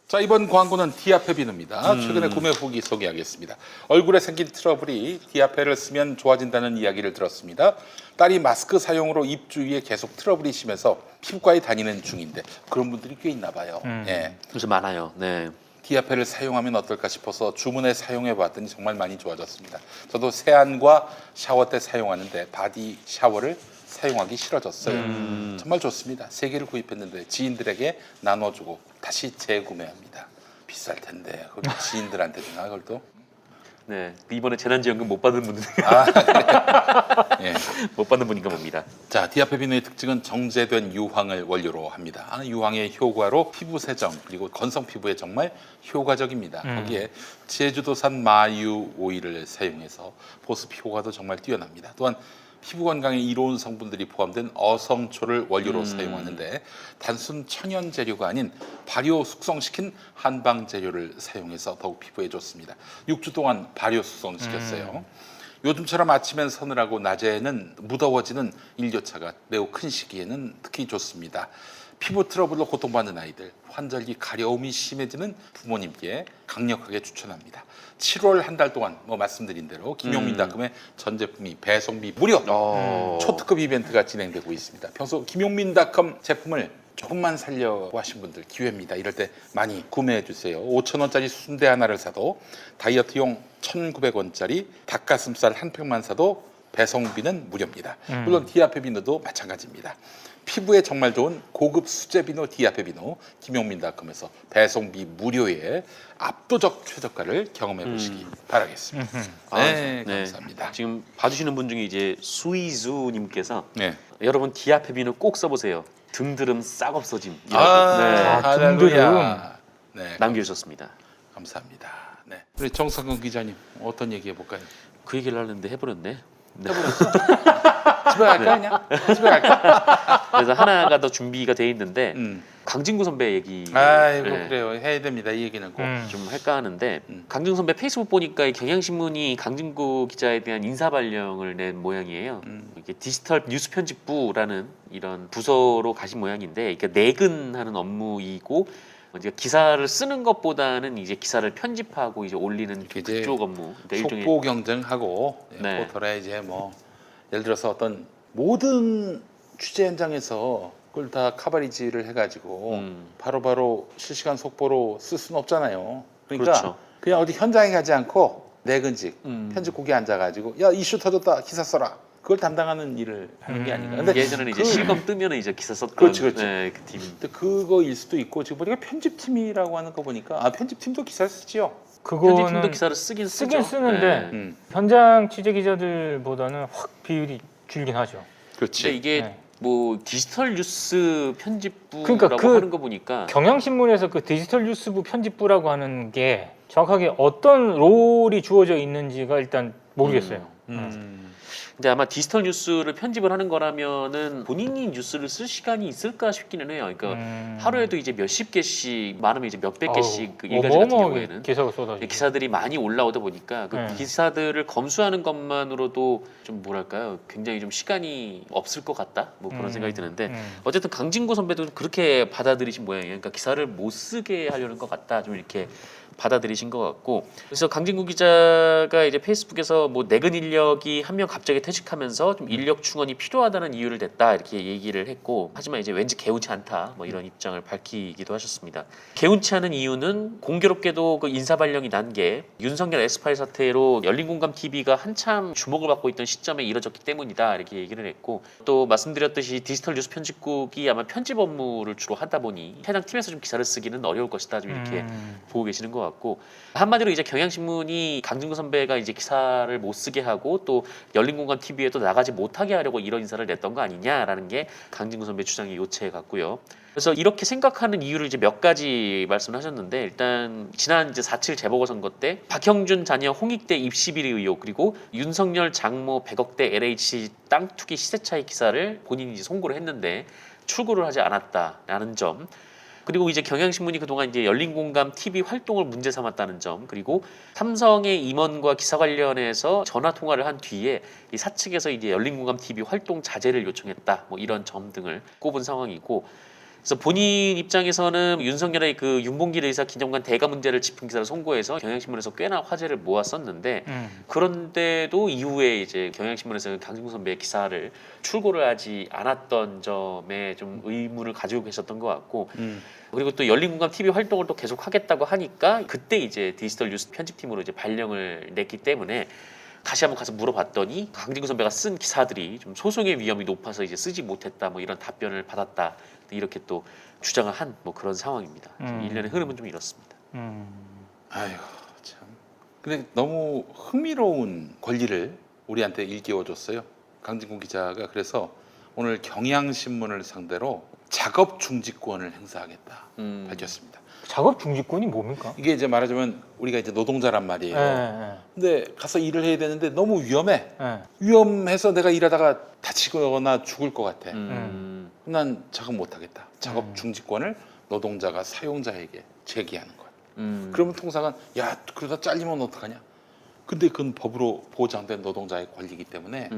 자, 이번 광고는 디아페비누입니다. 최근에 구매 후기 소개하겠습니다. 얼굴에 생긴 트러블이 디아페를 쓰면 좋아진다는 이야기를 들었습니다. 딸이 마스크 사용으로 입 주위에 계속 트러블이 심해서 피부과에 다니는 중인데 그런 분들이 꽤 있나 봐요. 예. 요즘 많아요. 네. 디아페를 사용하면 어떨까 싶어서 주문해 사용해 봤더니 정말 많이 좋아졌습니다. 저도 세안과 샤워 때 사용하는데 바디 샤워를 사용하기 싫어졌어요. 정말 좋습니다. 3개를 구입했는데 지인들에게 나눠주고 다시 재구매합니다. 비쌀 텐데 그걸 지인들한테 주나 그걸 또? 네. 이번에 재난지원금 못 받은 분들 아, 그래. 예. 못 받는 분인가 봅니다. 자, 디아페비누의 특징은 정제된 유황을 원료로 합니다. 유황의 효과로 피부 세정 그리고 건성 피부에 정말 효과적입니다. 거기에 제주도산 마유 오일을 사용해서 보습 효과도 정말 뛰어납니다. 또한 피부 건강에 이로운 성분들이 포함된 어성초를 원료로 사용하는데 단순 천연 재료가 아닌 발효 숙성시킨 한방 재료를 사용해서 더욱 피부에 좋습니다. 6주 동안 발효 숙성시켰어요. 요즘처럼 아침엔 서늘하고 낮에는 무더워지는 일교차가 매우 큰 시기에는 특히 좋습니다. 피부 트러블로 고통받는 아이들, 환절기 가려움이 심해지는 부모님께 강력하게 추천합니다. 7월 한 달 동안 말씀드린 대로 김용민닷컴의 전 제품이 배송비 무료 초특급 이벤트가 진행되고 있습니다. 평소 김용민닷컴 제품을 조금만 살려고 하신 분들 기회입니다. 이럴 때 많이 구매해 주세요. 5,000원짜리 순대 하나를 사도 다이어트용 1,900원짜리 닭가슴살 한 팩만 사도 배송비는 무료입니다. 물론 디아페비누도 마찬가지입니다. 피부에 정말 좋은 고급 수제비누 디아페비누 김용민닷컴에서 배송비 무료에 압도적 최저가를 경험해 보시기 바라겠습니다. 네, 감사합니다. 지금 봐주시는 분 중에 이제 수이수님께서 네. 여러분 디아페비누 꼭 써보세요. 등드름 싹 없어짐. 네. 할렐루야. 네, 남겨주셨습니다. 감사합니다. 네. 우리 정상근 기자님 어떤 얘기 해볼까요? 그 얘기를 하는데 해버렸네. 네. 집에 갈까 그냥? 집에 갈까? 그래서 하나가 더 준비가 돼 있는데 강진구 선배 얘기. 아이고 네. 그래요. 해야 됩니다. 이 얘기는 꼭. 좀 할까 하는데 강진구 선배 페이스북 보니까 이 경향신문이 강진구 기자에 대한 인사 발령을 낸 모양이에요. 이게 디지털 뉴스 편집부라는 이런 부서로 가신 모양인데, 그러니까 내근하는 업무이고 이제 기사를 쓰는 것보다는 이제 기사를 편집하고 이제 올리는 그쪽 업무. 그러니까 속보 경쟁하고 네. 포털에 이제 예를 들어서 어떤 모든 취재 현장에서 그걸 다 카바리지를 해가지고 바로바로 실시간 속보로 쓸 수는 없잖아요. 그러니까 그렇죠. 그냥 어디 현장에 가지 않고 내근직 편집국에 앉아가지고 야 이슈 터졌다 기사 써라. 그걸 담당하는 일을 하는 게 아닌가. 근데 예전에는 이제 실검 뜨면 이제 기사 썼던 그렇지. 네, 그 팀. 근데 그거일 수도 있고 지금 보니까 편집팀이라고 하는 거 보니까 편집팀도 기사를 쓰지요. 편집팀도 그거는 기사를 쓰긴 쓰는데 네. 현장 취재 기자들보다는 확 비율이 줄긴 하죠. 그렇지. 근데 이게 네. 뭐 디지털 뉴스 편집부라고 그러니까 그 하는 거 보니까 경향신문에서 그 디지털 뉴스부 편집부라고 하는 게 정확하게 어떤 롤이 주어져 있는지가 일단 모르겠어요. 근데 아마 디지털 뉴스를 편집을 하는 거라면은 본인이 뉴스를 쓸 시간이 있을까 싶기는 해요. 그러니까 하루에도 이제 몇십 개씩, 많으면 이제 몇백 개씩 그 일간지 같은 경우에는 기사가 쏟아지고 기사들이 많이 올라오다 보니까 그 네. 기사들을 검수하는 것만으로도 좀 뭐랄까요, 굉장히 좀 시간이 없을 것 같다, 뭐 그런 생각이 드는데 어쨌든 강진구 선배도 그렇게 받아들이신 모양이에요. 그러니까 기사를 못 쓰게 하려는 것 같다, 좀 이렇게 받아들이신 것 같고. 그래서 강진구 기자가 이제 페이스북에서 뭐 내근 인력이 한 명 갑자기 퇴직하면서 좀 인력 충원이 필요하다는 이유를 냈다 이렇게 얘기를 했고, 하지만 이제 왠지 개운치 않다 뭐 이런 입장을 밝히기도 하셨습니다. 개운치 않은 이유는 공교롭게도 그 인사 발령이 난 게 윤석열 엑스파일 사태로 열린공감 TV가 한참 주목을 받고 있던 시점에 이뤄졌기 때문이다 이렇게 얘기를 했고, 또 말씀드렸듯이 디지털 뉴스 편집국이 아마 편집 업무를 주로 하다 보니 해당 팀에서 좀 기사를 쓰기는 어려울 것이다 좀 이렇게 보고 계시는 것 같고, 한마디로 이제 경향신문이 강진구 선배가 이제 기사를 못 쓰게 하고 또 열린공감 TV에도 나가지 못하게 하려고 이런 인사를 냈던 거 아니냐라는 게 강진구 선배 주장의 요체 같고요. 그래서 이렇게 생각하는 이유를 이제 몇 가지 말씀하셨는데, 일단 지난 이제 4.7 재보궐선거 때 박형준 자녀 홍익대 입시비리 의혹, 그리고 윤석열 장모 100억대 LH 땅 투기 시세 차익 기사를 본인이 이제 송고를 했는데 출구를 하지 않았다라는 점, 그리고 이제 경향신문이 그동안 이제 열린공감 TV 활동을 문제 삼았다는 점, 그리고 삼성의 임원과 기사 관련해서 전화 통화를 한 뒤에 이 사측에서 이제 열린공감 TV 활동 자제를 요청했다, 뭐 이런 점 등을 꼽은 상황이고, 그래서 본인 입장에서는 윤석열의 그 윤봉길 의사 기념관 대가 문제를 짚은 기사를 송고해서 경향신문에서 꽤나 화제를 모았었는데 그런데도 이후에 이제 경향신문에서 강진구 선배의 기사를 출고를 하지 않았던 점에 좀 의문을 가지고 계셨던 것 같고 그리고 또 열린공감 TV 활동을 또 계속 하겠다고 하니까 그때 이제 디지털 뉴스 편집팀으로 이제 발령을 냈기 때문에 다시 한번 가서 물어봤더니 강진구 선배가 쓴 기사들이 좀 소송의 위험이 높아서 이제 쓰지 못했다 뭐 이런 답변을 받았다 이렇게 또 주장을 한 뭐 그런 상황입니다. 일련의 흐름은 좀 이렇습니다. 아유 참. 근데 너무 흥미로운 권리를 우리한테 일깨워줬어요. 강진구 기자가 그래서 오늘 경향신문을 상대로 작업 중지권을 행사하겠다 밝혔습니다. 작업 중지권이 뭡니까? 이게 이제 말하자면 우리가 이제 노동자란 말이에요. 예. 근데 가서 일을 해야 되는데 너무 위험해. 예. 위험해서 내가 일하다가 다치거나 죽을 것 같아. 난 작업 못 하겠다. 작업 음. 중지권을 노동자가 사용자에게 제기하는 거야. 그럼 그러면 통상은 야 그러다 잘리면 어떡하냐. 근데 그건 법으로 보장된 노동자의 권리이기 때문에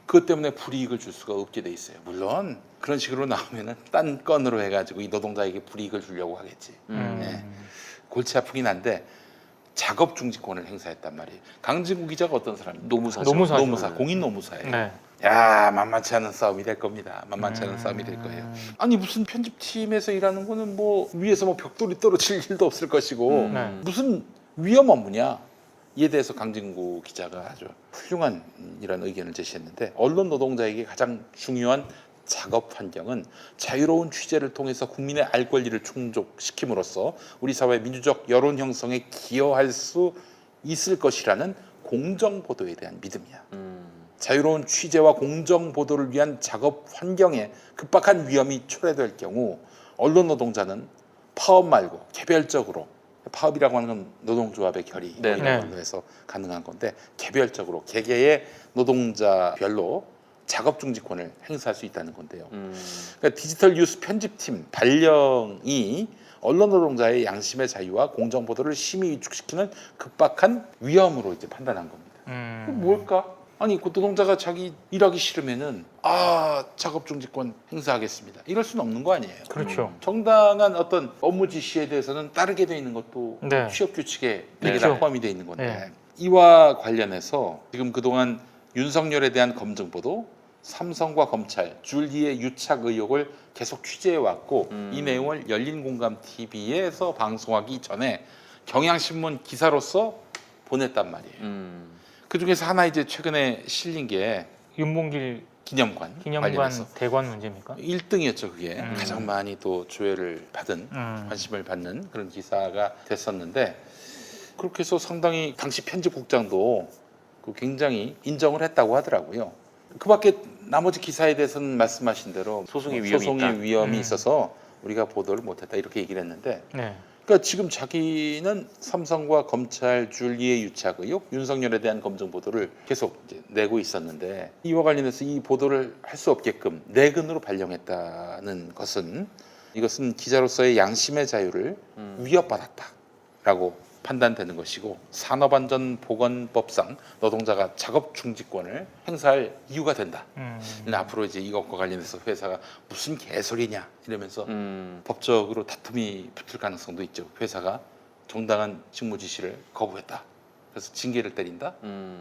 그것 때문에 불이익을 줄 수가 없게 돼 있어요. 물론 그런 식으로 나오면은 딴 건으로 해가지고 이 노동자에게 불이익을 주려고 하겠지. 네. 골치 아프긴 한데 작업 중지권을 행사했단 말이에요. 강진구 기자가 어떤 사람입니까? 노무사죠. 노무사죠. 노무사, 공인 노무사예요. 네. 야 만만치 않은 싸움이 될 겁니다. 만만치 않은 싸움이 될 거예요. 아니 무슨 편집팀에서 일하는 거는 뭐 위에서 뭐 벽돌이 떨어질 일도 없을 것이고 네. 무슨 위험 업무냐? 이에 대해서 강진구 기자가 아주 훌륭한 이런 의견을 제시했는데 언론 노동자에게 가장 중요한 작업 환경은 자유로운 취재를 통해서 국민의 알 권리를 충족시킴으로써 우리 사회의 민주적 여론 형성에 기여할 수 있을 것이라는 공정 보도에 대한 믿음이야. 자유로운 취재와 공정 보도를 위한 작업 환경에 급박한 위험이 초래될 경우 언론 노동자는 파업 말고 개별적으로 파업이라고 하는 건 노동조합의 결의 네. 이런 걸로 해서 가능한 건데 개별적으로 개개의 노동자별로 작업 중지권을 행사할 수 있다는 건데요. 그러니까 디지털 뉴스 편집팀 발령이 언론 노동자의 양심의 자유와 공정 보도를 심히 위축시키는 급박한 위험으로 이제 판단한 겁니다. 뭘까? 아니 그 노동자가 자기 일하기 싫으면은 작업 중지권 행사하겠습니다. 이럴 수는 없는 거 아니에요. 그렇죠. 정당한 어떤 업무 지시에 대해서는 따르게 돼 있는 것도 네. 취업 규칙에 되게 그렇죠. 다 포함이 돼 있는 건데 네. 이와 관련해서 지금 그동안 윤석열에 대한 검증 보도, 삼성과 검찰, 줄리의 유착 의혹을 계속 취재해 왔고 이 내용을 열린공감 TV에서 방송하기 전에 경향신문 기사로서 보냈단 말이에요. 그 중에서 하나 이제 최근에 실린 게 윤봉길 기념관 기념관 관련해서 대관 문제입니까? 1등이었죠. 그게 가장 많이 또 조회를 받은 관심을 받는 그런 기사가 됐었는데 그렇게 해서 상당히 당시 편집국장도 그 굉장히 인정을 했다고 하더라고요. 그밖에 나머지 기사에 대해서는 말씀하신 대로 소송의 위험이 있다. 위험이 있어서 우리가 보도를 못했다 이렇게 얘기를 했는데 네. 그러니까 지금 자기는 삼성과 검찰 줄리의 유착 의혹, 윤석열에 대한 검증 보도를 계속 이제 내고 있었는데 이와 관련해서 이 보도를 할 수 없게끔 내근으로 발령했다는 것은 이것은 기자로서의 양심의 자유를 위협받았다라고 판단되는 것이고 산업안전보건법상 노동자가 작업 중지권을 행사할 이유가 된다. 앞으로 이제 이것과 관련해서 회사가 무슨 개소리냐 이러면서 법적으로 다툼이 붙을 가능성도 있죠. 회사가 정당한 직무 지시를 거부했다. 그래서 징계를 때린다.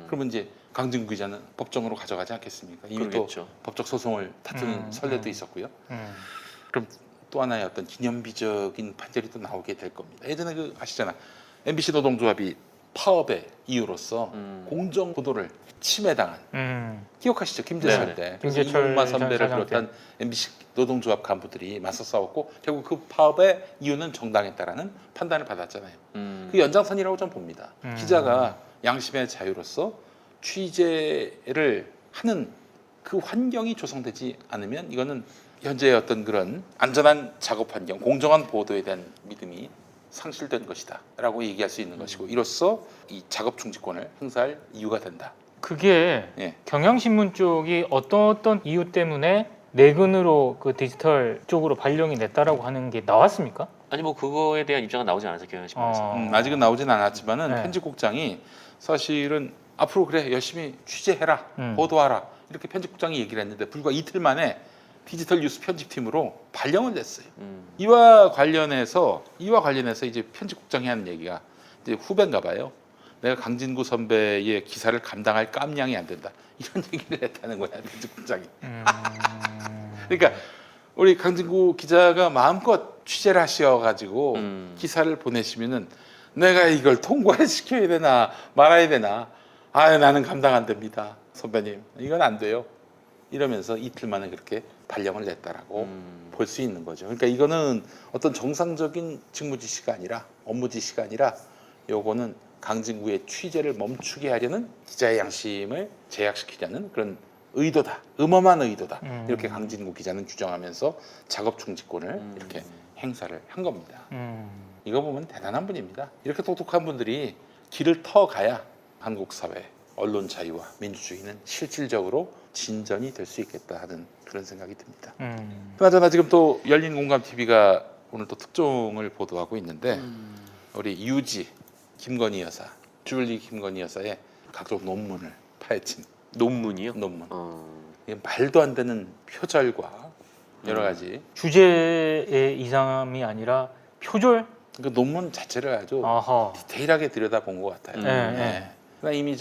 그러면 이제 강진구 기자는 법정으로 가져가지 않겠습니까? 이미 그러겠죠. 또 법적 소송을 다투는 선례도 있었고요. 그럼 또 하나의 어떤 기념비적인 판결이 또 나오게 될 겁니다. 예전에 그 아시잖아. MBC 노동조합이 파업의 이유로서 공정 보도를 침해당한 기억하시죠? 김재철 네. 때 김재철 이몽마 선배를 전 사장 비롯한 MBC 노동조합 간부들이 맞서 싸웠고 결국 그 파업의 이유는 정당했다라는 판단을 받았잖아요. 그 연장선이라고 좀 봅니다. 기자가 양심의 자유로서 취재를 하는 그 환경이 조성되지 않으면 이거는 현재의 어떤 그런 안전한 작업 환경, 공정한 보도에 대한 믿음이 상실된 것이다 라고 얘기할 수 있는 것이고 이로써 이 작업 중지권을 행사할 이유가 된다. 그게 예. 경향신문 쪽이 어떤 이유 때문에 내근으로 그 디지털 쪽으로 발령이 냈다라고 하는 게 나왔습니까? 아니 뭐 그거에 대한 입장은 나오지 않았어요 경향신문에서. 아직은 나오진 않았지만은 네. 편집국장이 사실은 앞으로 그래 열심히 취재해라 보도하라 이렇게 편집국장이 얘기를 했는데 불과 이틀 만에 디지털 뉴스 편집팀으로 발령을 냈어요. 이와 관련해서 이제 편집국장이 하는 얘기가 이제 후배인가 봐요. 내가 강진구 선배의 기사를 감당할 깜냥이 안 된다. 이런 얘기를 했다는 거야, 편집국장이. 그러니까 우리 강진구 기자가 마음껏 취재를 하셔가지고 기사를 보내시면은 내가 이걸 통과를 시켜야 되나 말아야 되나. 아, 나는 감당 안 됩니다, 선배님. 이건 안 돼요. 이러면서 이틀 만에 그렇게 발령을 냈다라고 볼 수 있는 거죠. 그러니까 이거는 어떤 정상적인 직무 지시가 아니라 업무 지시가 아니라 요거는 강진구의 취재를 멈추게 하려는 기자의 양심을 제약시키려는 그런 의도다. 음험한 의도다. 이렇게 강진구 기자는 주장하면서 작업 중지권을 이렇게 행사를 한 겁니다. 이거 보면 대단한 분입니다. 이렇게 똑똑한 분들이 길을 터가야 한국 사회, 언론 자유와 민주주의는 실질적으로 진전이 될 수 있겠다 하는 그런 생각이 듭니다. 그나저나 지금 또 열린공감TV가 오늘 또 특종을 보도하고 있는데 우리 유지 김건희 여사, 줄리 김건희 여사의 각종 논문을 파헤친 논문이요? 논문. 이게 말도 안 되는 표절과 여러 가지 주제의 이상함이 아니라 표절? 그 논문 자체를 아주 아하. 디테일하게 들여다본 것 같아요. 네. 그러나 이미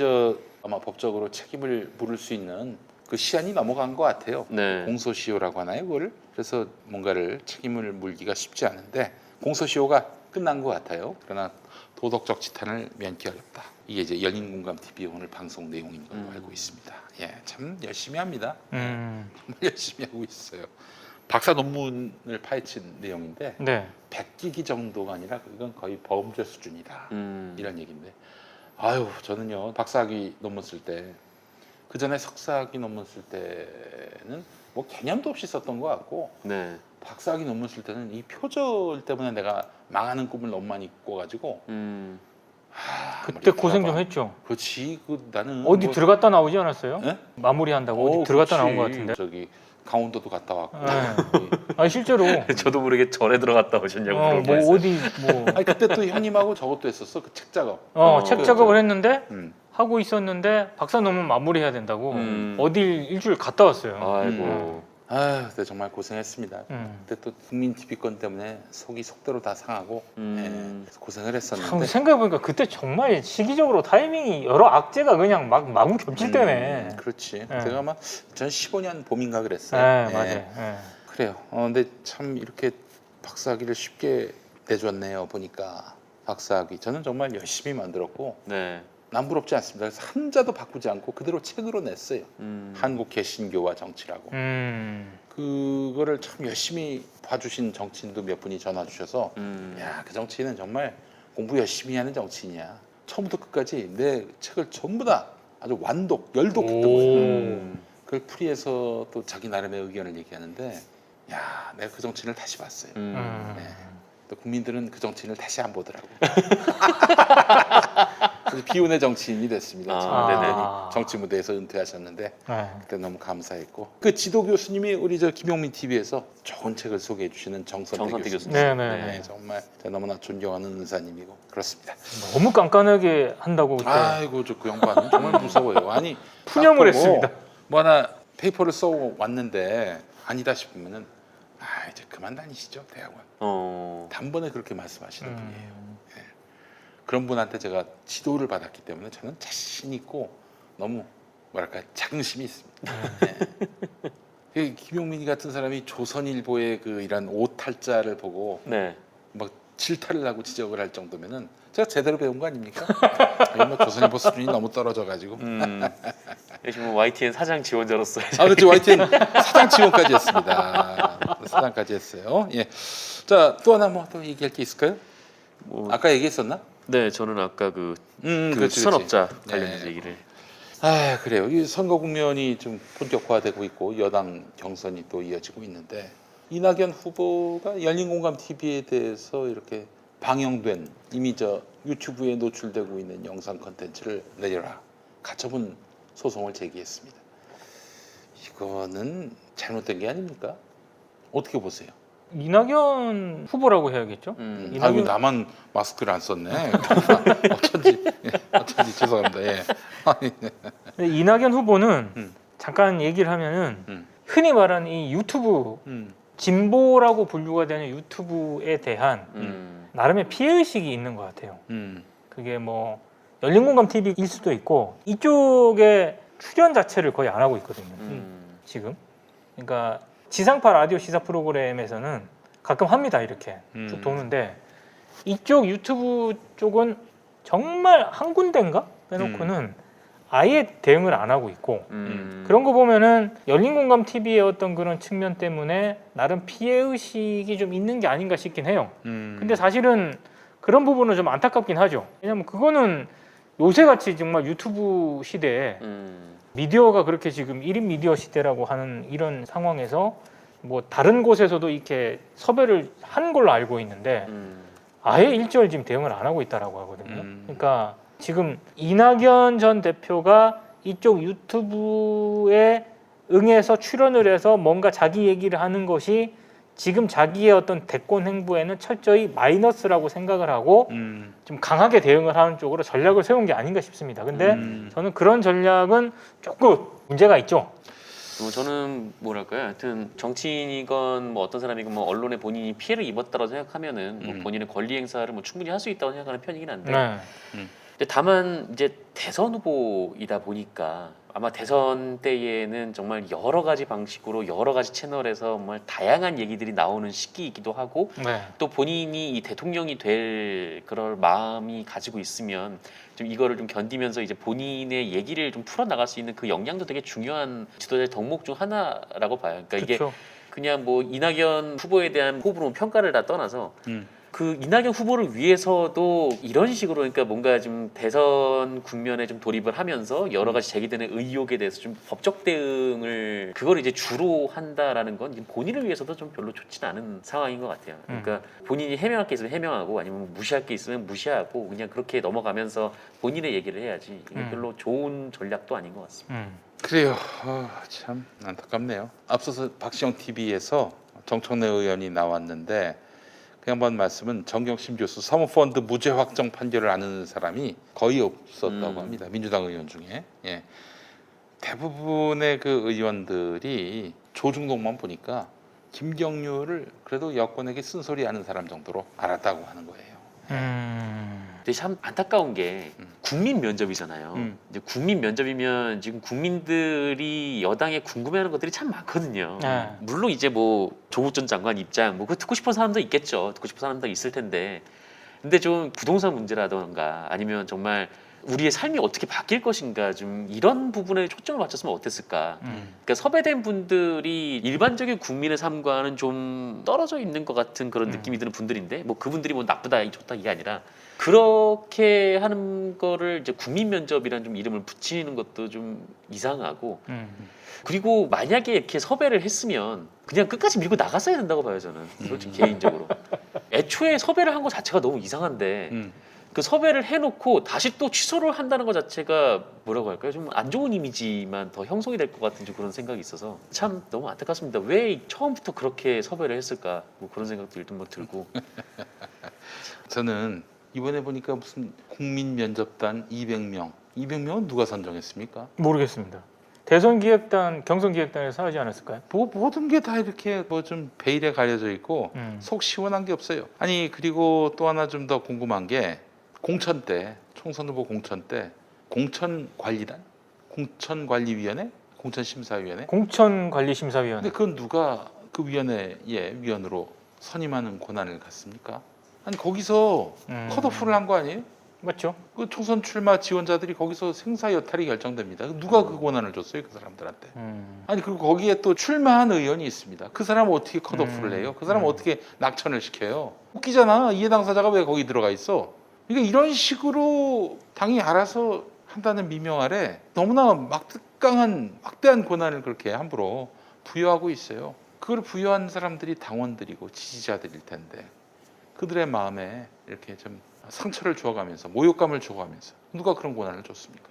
아마 법적으로 책임을 물을 수 있는 그 시한이 넘어간 것 같아요. 네. 공소시효라고 하나요, 그걸? 그래서 뭔가를 책임을 물기가 쉽지 않은데 공소시효가 끝난 것 같아요. 그러나 도덕적 지탄을 면키 어렵다. 이게 이제 열린공감TV 오늘 방송 내용인 걸로 알고 있습니다. 예, 참 열심히 합니다. 정말 열심히 하고 있어요. 박사 논문을 파헤친 내용인데 네. 100기기 정도가 아니라 이건 거의 범죄 수준이다. 이런 얘기인데 아유, 저는요 박사학위 논문 쓸 때 그 전에 석사학위 논문 쓸 때는 뭐 개념도 없이 썼던 것 같고 네. 박사학위 논문 쓸 때는 이 표절 때문에 내가 망하는 꿈을 너무 많이 꿔가지고 그때 고생 좀 했죠. 그렇지. 나는 어디 들어갔다 나오지 않았어요? 예? 마무리한다고 어디 들어갔다 나온 것 같은데. 저기 강원도도 갔다 왔고. 네. 아니 실제로. 저도 모르게 절에 들어갔다 오셨냐고 뭐 물어봤어요. 어디 뭐. 아니 그때 또 형님하고 저것도 했었어. 그 책 작업. 책 작업을 했는데 음. 하고 있었는데 박사 논문 마무리해야 된다고 음. 어딜 일주일 갔다 왔어요. 아이고. 아, 그때 정말 고생했습니다. 음. 그때 또 국민 TV권 때문에 속이 속대로 다 상하고 그래서 고생을 참 했었는데. 생각해보니까 그때 정말 시기적으로 타이밍이 여러 악재가 그냥 마구 겹칠 때네. 그렇지. 네. 제가 아마 2015년 봄인가 그랬어요. 네, 예. 맞아요. 네. 그래요. 근데 참 이렇게 박사학위를 쉽게 내줬네요. 보니까 박사학위 저는 정말 열심히 만들었고 네. 남부럽지 않습니다. 그래서 한자도 바꾸지 않고 그대로 책으로 냈어요. 한국 개신교와 정치라고. 그거를 참 열심히 봐주신 정치인도 몇 분이 전화 주셔서 야, 그 정치인은 정말 공부 열심히 하는 정치인이야. 처음부터 끝까지 내 책을 전부 다 아주 완독, 열독했던 거예요. 그걸 풀이해서 또 자기 나름의 의견을 얘기하는데 야, 내가 그 정치인을 다시 봤어요. 네. 또 국민들은 그 정치인을 다시 안 보더라고. 그래서 비운의 정치인이 됐습니다. 네네. 정치 무대에서 은퇴하셨는데 네. 그때 너무 감사했고 그 지도 교수님이 우리 저 김용민 TV에서 좋은 책을 소개해 주시는 정선태 교수님. 네네. 네, 정말 제가 너무나 존경하는 은사님이고 그렇습니다. 너무 깐깐하게 한다고 그때. 아이고 저 그 양반은 정말 무서워요. 아니 푸념을 딱 보고 했습니다. 뭐 하나 페이퍼를 써 왔는데 아니다 싶으면은 이제 그만 다니시죠 대학원. 단번에 그렇게 말씀하시는 분이에요. 네. 그런 분한테 제가 지도를 받았기 때문에 저는 자신 있고 너무 뭐랄까 자긍심이 있습니다. 네. 김용민이 같은 사람이 조선일보의 그 이런 오탈자를 보고 네. 막 질타를 하고 지적을 할 정도면은 제가 제대로 배운 거 아닙니까? 뭐 조선일보 수준이 너무 떨어져가지고. 요즘 YTN 사장 지원자로서. 그렇죠. YTN 사장 지원까지 했습니다. 사장까지 했어요. 예. 자, 또 하나 뭐 또 얘기할 게 있을까요? 뭐, 아까 얘기했었나? 네, 저는 아까 그 그렇지, 수산업자 그렇지. 관련해서 네. 얘기를. 그래요. 이 선거 국면이 좀 본격화되고 있고 여당 경선이 또 이어지고 있는데 이낙연 후보가 열린공감TV에 대해서 이렇게 방영된 이미 저 유튜브에 노출되고 있는 영상 콘텐츠를 내려라 가처분 소송을 제기했습니다. 이거는 잘못된 게 아닙니까? 어떻게 보세요? 이낙연 후보라고 해야겠죠? 아이고 나만 마스크를 안 썼네. 어쩐지 죄송합니다. 예. 근데 이낙연 후보는 잠깐 얘기를 하면은 흔히 말하는 이 유튜브 진보라고 분류가 되는 유튜브에 대한 나름의 피해의식이 있는 것 같아요. 그게 뭐 열린공감 TV일 수도 있고 이쪽에 출연 자체를 거의 안 하고 있거든요. 지금. 그러니까 지상파 라디오 시사 프로그램에서는 가끔 합니다. 이렇게 쭉 도는데 이쪽 유튜브 쪽은 정말 한 군데인가 빼놓고는 아예 대응을 안 하고 있고 그런 거 보면은 열린공감 TV의 어떤 그런 측면 때문에 나름 피해의식이 좀 있는 게 아닌가 싶긴 해요. 근데 사실은 그런 부분은 좀 안타깝긴 하죠. 왜냐면 그거는 요새같이 정말 유튜브 시대에 미디어가 그렇게 지금 1인 미디어 시대라고 하는 이런 상황에서 뭐 다른 곳에서도 이렇게 섭외를 한 걸로 알고 있는데 아예 일절 지금 대응을 안 하고 있다라고 하거든요. 그러니까 지금 이낙연 전 대표가 이쪽 유튜브에 응해서 출연을 해서 뭔가 자기 얘기를 하는 것이 지금 자기의 어떤 대권 행보에는 철저히 마이너스라고 생각을 하고 좀 강하게 대응을 하는 쪽으로 전략을 세운 게 아닌가 싶습니다. 근데 저는 그런 전략은 조금 문제가 있죠. 저는 뭐랄까요, 하여튼 정치인이건 뭐 어떤 사람이건 뭐 언론에 본인이 피해를 입었다고 생각하면은 뭐 본인의 권리 행사를 뭐 충분히 할 수 있다고 생각하는 편이긴 한데 네. 근데 다만 이제 대선 후보이다 보니까 아마 대선 때에는 정말 여러 가지 방식으로 여러 가지 채널에서 정말 다양한 얘기들이 나오는 시기이기도 하고 네. 또 본인이 이 대통령이 될 그럴 마음이 가지고 있으면 좀 이거를 좀 견디면서 이제 본인의 얘기를 좀 풀어 나갈 수 있는 그 역량도 되게 중요한 지도자의 덕목 중 하나라고 봐요. 그러니까 이게 그렇죠. 그냥 뭐 이낙연 후보에 대한 호불호 평가를 다 떠나서 그 이낙연 후보를 위해서도 이런 식으로 그러니까 뭔가 좀 대선 국면에 좀 돌입을 하면서 여러 가지 제기되는 의혹에 대해서 좀 법적 대응을 그걸 이제 주로 한다라는 건 본인을 위해서도 좀 별로 좋지는 않은 상황인 것 같아요. 그러니까 본인이 해명할 게 있으면 해명하고 아니면 무시할 게 있으면 무시하고 그냥 그렇게 넘어가면서 본인의 얘기를 해야지 이게 별로 좋은 전략도 아닌 것 같습니다. 그래요. 참 안타깝네요. 앞서서 박시영 TV에서 정청래 의원이 나왔는데 그 양반 말씀은 정경심 교수 사모펀드 무죄 확정 판결을 아는 사람이 거의 없었다고 합니다. 민주당 의원 중에. 예. 대부분의 그 의원들이 조중동만 보니까 김경률을 그래도 여권에게 쓴소리 하는 사람 정도로 알았다고 하는 거예요. 근데 참 안타까운 게 국민 면접이잖아요. 이제 국민 면접이면 지금 국민들이 여당에 궁금해하는 것들이 참 많거든요. 물론 이제 뭐 조국 전 장관 입장 뭐 그거 듣고 싶은 사람도 있겠죠. 듣고 싶은 사람도 있을 텐데, 근데 좀 부동산 문제라던가 아니면 정말 우리의 삶이 어떻게 바뀔 것인가 좀 이런 부분에 초점을 맞췄으면 어땠을까. 그러니까 섭외된 분들이 일반적인 국민의 삶과는 좀 떨어져 있는 것 같은 그런 느낌이 드는 분들인데 뭐 그분들이 뭐 나쁘다 좋다 이게 아니라 그렇게 하는 거를 이제 국민 면접이라는 좀 이름을 붙이는 것도 좀 이상하고 그리고 만약에 이렇게 섭외를 했으면 그냥 끝까지 밀고 나갔어야 된다고 봐요 저는 솔직히 개인적으로. 애초에 섭외를 한 거 자체가 너무 이상한데 그 섭외를 해놓고 다시 또 취소를 한다는 것 자체가 뭐라고 할까요? 좀 안 좋은 이미지만 더 형성이 될 것 같은 좀 그런 생각이 있어서 참 너무 안타깝습니다. 왜 처음부터 그렇게 섭외를 했을까? 뭐 그런 생각들도 뭐 들고. 저는 이번에 보니까 무슨 국민 면접단 200명은 누가 선정했습니까? 모르겠습니다. 대선기획단, 경선기획단에서 하지 않았을까요? 뭐 모든 게 다 이렇게 뭐 좀 베일에 가려져 있고 속 시원한 게 없어요. 아니 그리고 또 하나 좀 더 궁금한 게 공천 때 총선 후보 공천 때 공천관리단, 공천관리위원회, 공천심사위원회. 공천관리심사위원회. 근데 그건 누가 그 위원회의 위원으로 선임하는 권한을 갖습니까? 아니 거기서 컷오프를 한 거 아니에요? 맞죠? 그 총선 출마 지원자들이 거기서 생사 여탈이 결정됩니다. 누가 그 권한을 줬어요, 그 사람들한테? 아니 그리고 거기에 또 출마한 의원이 있습니다. 그 사람은 어떻게 컷오프를 해요? 그 사람은 어떻게 낙천을 시켜요? 웃기잖아. 이해 당사자가 왜 거기 들어가 있어? 그러니까 이런 식으로 당이 알아서 한다는 미명 아래 너무나 막대한 권한을 그렇게 함부로 부여하고 있어요. 그걸 부여한 사람들이 당원들이고 지지자들일 텐데 그들의 마음에 이렇게 좀 상처를 주어가면서 모욕감을 주어가면서 누가 그런 권한을 줬습니까?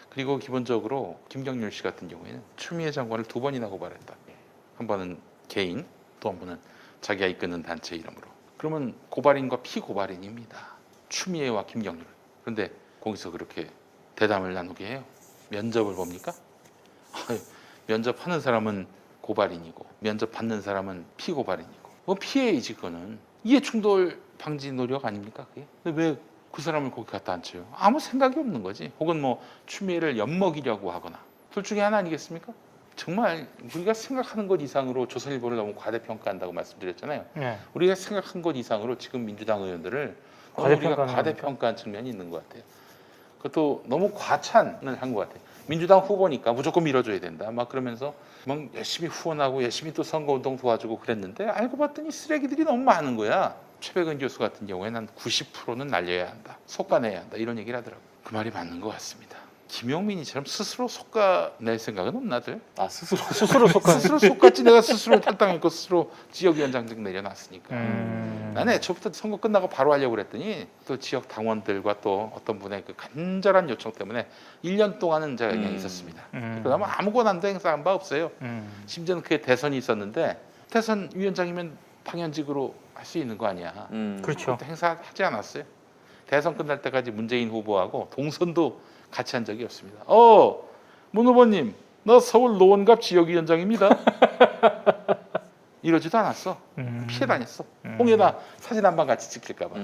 그리고 기본적으로 김경률 씨 같은 경우에는 추미애 장관을 2번이나 고발했다. 한 번은 개인, 또 한 번은 자기가 이끄는 단체 이름으로. 그러면 고발인과 피고발인입니다. 추미애와 김경률. 그런데 거기서 그렇게 대담을 나누게 해요. 면접을 봅니까? 면접하는 사람은 고발인이고 면접 받는 사람은 피고발인이고 뭐 피해이지 그거는 이해충돌 방지 노력 아닙니까 그게? 근데 왜 그 사람을 거기 갖다 앉혀요? 아무 생각이 없는 거지. 혹은 뭐 추미애를 엿먹이려고 하거나 둘 중에 하나 아니겠습니까? 정말 우리가 생각하는 것 이상으로 조선일보를 너무 과대평가한다고 말씀드렸잖아요. 네. 우리가 생각한 것 이상으로 지금 민주당 의원들을 너무 우리가 과대평가하는 과대평가한 측면이 있는 것 같아요. 그것도 너무 과찬을 한 것 같아요. 민주당 후보니까 무조건 밀어줘야 된다. 막 그러면서 막 열심히 후원하고 열심히 또 선거운동 도와주고 그랬는데 알고 봤더니 쓰레기들이 너무 많은 거야. 최백은 교수 같은 경우에는 한 90%는 날려야 한다. 속가내야 한다. 이런 얘기를 하더라고요. 그 말이 맞는 것 같습니다. 김용민이처럼 스스로 속가낼 생각은 없나들? 아 스스로 스스로 속한. 스스로 속갔지. 내가 스스로 탈당했고 스스로 지역위원장직 내려놨으니까. 나는 애초부터 선거 끝나고 바로 하려고 그랬더니 또 지역 당원들과 또 어떤 분의 그 간절한 요청 때문에 1년 동안은 제가 그냥 있었습니다. 그다음에 아무 권한도 행사한 바 없어요. 심지어는 그게 대선이 있었는데 대선 위원장이면 당연직으로 할 수 있는 거 아니야. 그렇죠. 그것도 행사하지 않았어요. 대선 끝날 때까지 문재인 후보하고 동선도 같이 한 적이 없습니다. 문 후보님, 나 서울 노원갑 지역위원장입니다. 이러지도 않았어. 피해 다녔어. 홍해다 사진 한 방 같이 찍힐까 봐.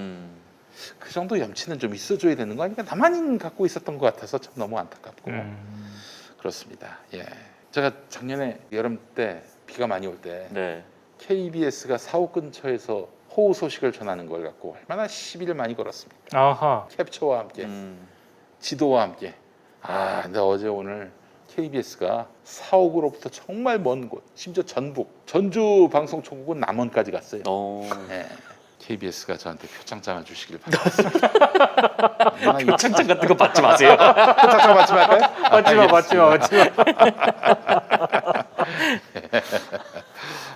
그 정도 염치는 좀 있어줘야 되는 거 아니까 나만 갖고 있었던 것 같아서 참 너무 안타깝고 그렇습니다. 예, 제가 작년에 여름 때 비가 많이 올 때 네. KBS가 사옥 근처에서 호우 소식을 전하는 걸 갖고 얼마나 시비를 많이 걸었습니까? 아하. 캡처와 함께 지도와 함께. 근데 어제 오늘 KBS가 사옥으로부터 정말 먼 곳, 심지어 전북, 전주 방송총국은 남원까지 갔어요. 네. KBS가 저한테 표창장을 주시길 바랍니다. 표창장 같은 거 받지 마세요. 표창장 받지 말까요? 맞지 마.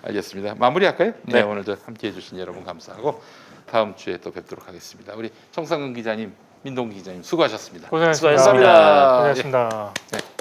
알겠습니다. 마무리할까요? 네. 오늘 저 함께해 주신 여러분 감사하고 다음 주에 또 뵙도록 하겠습니다. 우리 정상근 기자님, 민동기 기자님 수고하셨습니다. 고생하셨습니다. 수고하셨습니다. 고생하셨습니다. 네.